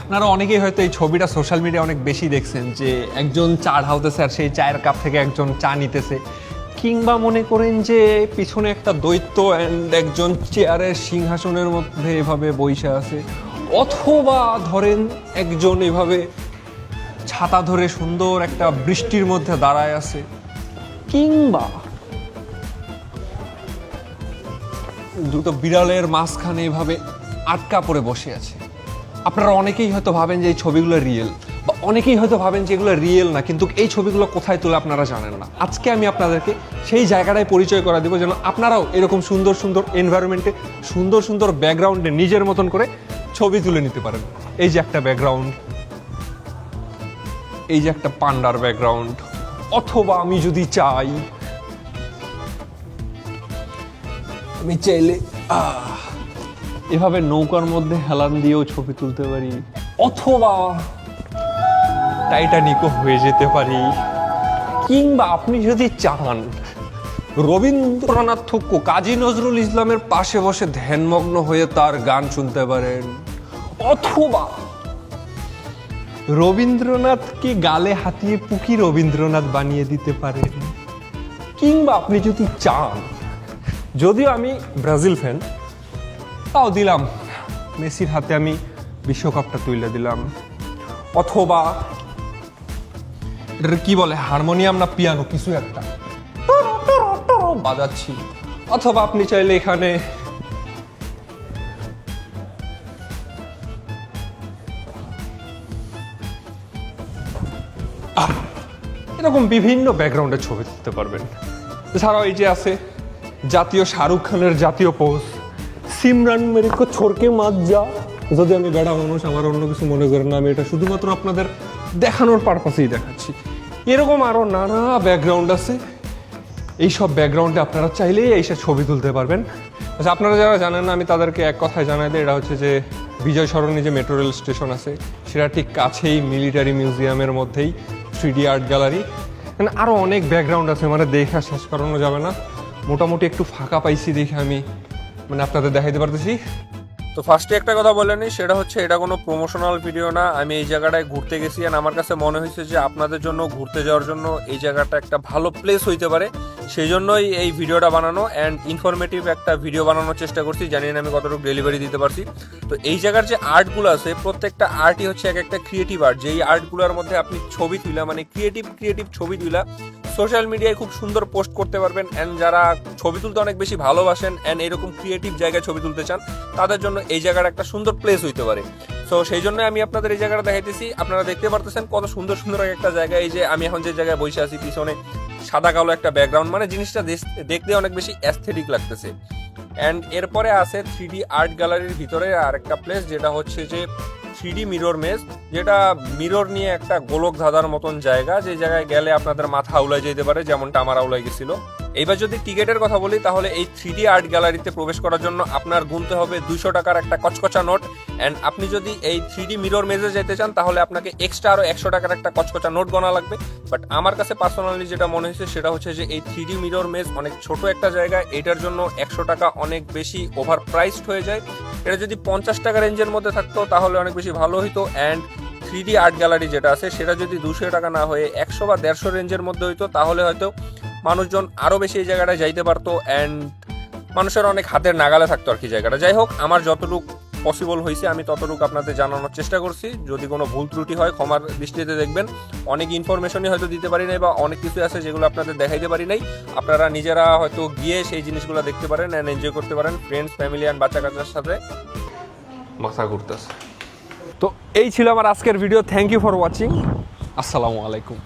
আপনারা অনেকেই হয়তো এই ছবিটা সোশ্যাল মিডিয়ায় অনেক বেশি দেখছেন যে একজন চা ঢালতেছে আর সেই চায়ের কাপ থেকে একজন চা নিতেছে, কিংবা মনে করেন যে পিছনে একটা দৈত্য অ্যান্ড একজন চেয়ারের সিংহাসনের মধ্যে এভাবে বইসা আছে, অথবা ধরেন একজন এভাবে ছাতা ধরে সুন্দর একটা বৃষ্টির মধ্যে দাঁড়ায় আছে, কিংবা দুটো বিড়ালের মাঝখানে এভাবে আটকা পড়ে বসে আছে। আপনারা অনেকেই হয়তো ভাবেন যে এই ছবিগুলো রিয়েল, বা অনেকেই হয়তো ভাবেন যে এগুলো রিয়েল না, কিন্তু এই ছবিগুলো কোথায় তোলে আপনারা জানেন না। আজকে আমি আপনাদেরকে সেই জায়গাটায় পরিচয় করা দেবো যেন আপনারাও এরকম সুন্দর সুন্দর এনভায়রনমেন্টে সুন্দর সুন্দর ব্যাকগ্রাউন্ডে নিজের মতন করে ছবি তুলে নিতে পারেন। এই যে একটা ব্যাকগ্রাউন্ড, এই যে একটা পান্ডার ব্যাকগ্রাউন্ড, অথবা আমি যদি চাই আমি চাইলে এভাবে নৌকার মধ্যে হেলান দিয়েও ছবি তুলতে পারি, অথবা টাইটানিকও হয়ে যেতে পারি, কিংবা আপনি যদি চান রবীন্দ্রনাথ ঠাকুর কাজী নজরুল ইসলামের পাশে বসে ধ্যানমগ্ন হয়ে তার গান শুনতে পারেন, অথবা রবীন্দ্রনাথকে গালে হাতিয়ে পুকি রবীন্দ্রনাথ বানিয়ে দিতে পারেন, কিংবা আপনি যদি চান, যদিও আমি ব্রাজিল ফ্যান, তাও দিলাম মেসির হাতে আমি বিশ্বকাপটা তুলে দিলাম, অথবা এটা কি বলে হারমোনিয়াম না পিয়ানো কিছু একটা বাজাচ্ছি, অথবা আপনি চাইলে এখানে এরকম বিভিন্ন ব্যাকগ্রাউন্ডের ছবি তুলতে পারবেন। এছাড়াও এই যে আছে জাতীয় শাহরুখ খানের জাতীয় পোজ, সিমরান মেরে কো ছোড়কে মাত যা। যদি আমি বেড়া মানুষ, আমার অন্য কিছু মনে করেন না, আমি এটা শুধুমাত্র আপনাদের দেখানোর পারপাসেই দেখাচ্ছি। এরকম আরও নানা ব্যাকগ্রাউন্ড আছে, এইসব ব্যাকগ্রাউন্ডে আপনারা চাইলেই এইসব ছবি তুলতে পারবেন। আচ্ছা, আপনারা যারা জানেন না আমি তাদেরকে এক কথায় জানাই দিই, এটা হচ্ছে যে বিজয় সরণি যে মেট্রো রেল স্টেশন আছে সেটা ঠিক কাছেই মিলিটারি মিউজিয়ামের মধ্যেই 3D আর্ট গ্যালারি। মানে আরও অনেক ব্যাকগ্রাউন্ড আছে, মানে দেখা শেষ করানো যাবে না। মোটামুটি একটু ফাঁকা পাইছি দেখে আমি মানে আপনাদের দেখাইতে পারতেছি। তো ফার্স্টে একটা কথা বলে নিই, সেটা হচ্ছে এটা কোনো প্রমোশনাল ভিডিও না। আমি এই জায়গাটায় ঘুরতে গেছি আর আমার কাছে মনে হয়েছে যে আপনাদের জন্য ঘুরতে যাওয়ার জন্য এই জায়গাটা একটা ভালো প্লেস হইতে পারে, সেই জন্যই এই ভিডিওটা বানানো অ্যান্ড ইনফরমেটিভ একটা ভিডিও বানানোর চেষ্টা করছি। জানি না আমি কতটুকু ডেলিভারি দিতে পারছি। তো এই জায়গার যে আর্টগুলো আছে প্রত্যেকটা আর্টই হচ্ছে এক একটা ক্রিয়েটিভ আর্ট, যেই আর্টগুলোর মধ্যে আপনি ছবি তুলা মানে ক্রিয়েটিভ ছবি তুলা সোশ্যাল মিডিয়ায় খুব সুন্দর পোস্ট করতে পারবেন। অ্যান্ড যারা ছবি তুলতে অনেক বেশি ভালোবাসেন অ্যান্ড এরকম ক্রিয়েটিভ জায়গায় ছবি তুলতে চান তাদের জন্য এই জায়গাটা একটা সুন্দর প্লেস হইতে পারে। সো সেই জন্য আমি আপনাদের এই জায়গাটা দেখাইতেছি। আপনারা দেখতে পারতেছেন কত সুন্দর সুন্দর একটা জায়গা। এই যে আমি এখন যে জায়গায় বসে আছি, পিছনে সাদা কালো একটা ব্যাকগ্রাউন্ড, মানে জিনিসটা দেখতে অনেক বেশি অ্যাস্থেটিক লাগতেছে। অ্যান্ড এরপরে আছে 3D আর্ট গ্যালারির ভিতরে আর একটা প্লেস, যেটা হচ্ছে যে 3D মিরর মেজ, যেটা মিরর নিয়ে একটা গোলক ধাঁধার মতন জায়গা, যে জায়গায় গেলে আপনাদের মাথা আউলাই যেতে পারে, যেমনটা আমার আউলাই গেছিল। এইবার যদি টিকেটের কথা বলি, তাহলে এই 3D আর্ট গ্যালারিতে প্রবেশ করার জন্য আপনার গুনতে হবে 200 টাকার একটা কচকচা নোট। অ্যান্ড আপনি যদি এই 3D মিরর মেজে যেতে চান তাহলে আপনাকে এক্সট্রা আরও 100 টাকার একটা কচকচা নোট গোনা লাগবে। বাট আমার কাছে পার্সোনালি যেটা মনে হয়েছে সেটা হচ্ছে যে এই 3D মিরর মেজ অনেক ছোট একটা জায়গা, এটার জন্য 100 টাকা অনেক বেশি ওভার প্রাইসড হয়ে যায়। এটা যদি 50 টাকা রেঞ্জের মধ্যে থাকতো তাহলে অনেক বেশি ভালো হইতো। অ্যান্ড 3D আর্ট গ্যালারি যেটা আছে সেটা যদি 200 টাকা না হয়ে 100 বা 150 রেঞ্জের মধ্যে হইতো তাহলে হয়তো মানুষজন আরও বেশি এই জায়গাটায় যাইতে পারতো অ্যান্ড মানুষের অনেক হাতের নাগালে থাকতো আর কি জায়গাটা। যাই হোক, আমার যতটুকু পসিবল হয়েছে আমি ততটুকু আপনাদের জানানোর চেষ্টা করছি। যদি কোনো ভুল ত্রুটি হয় ক্ষমার দৃষ্টিতে দেখবেন। অনেক ইনফরমেশনই হয়তো দিতে পারি নাই বা অনেক কিছু আছে যেগুলো আপনাদের দেখাইতে পারি নাই। আপনারা নিজেরা হয়তো গিয়ে সেই জিনিসগুলো দেখতে পারেন অ্যান্ড এনজয় করতে পারেন ফ্রেন্ডস, ফ্যামিলি অ্যান্ড বাচ্চা কাচ্চার সাথে। মাথা ঘুরতেছে। তো এই ছিল আমার আজকের video. Thank you for watching. আসসালামু আলাইকুম।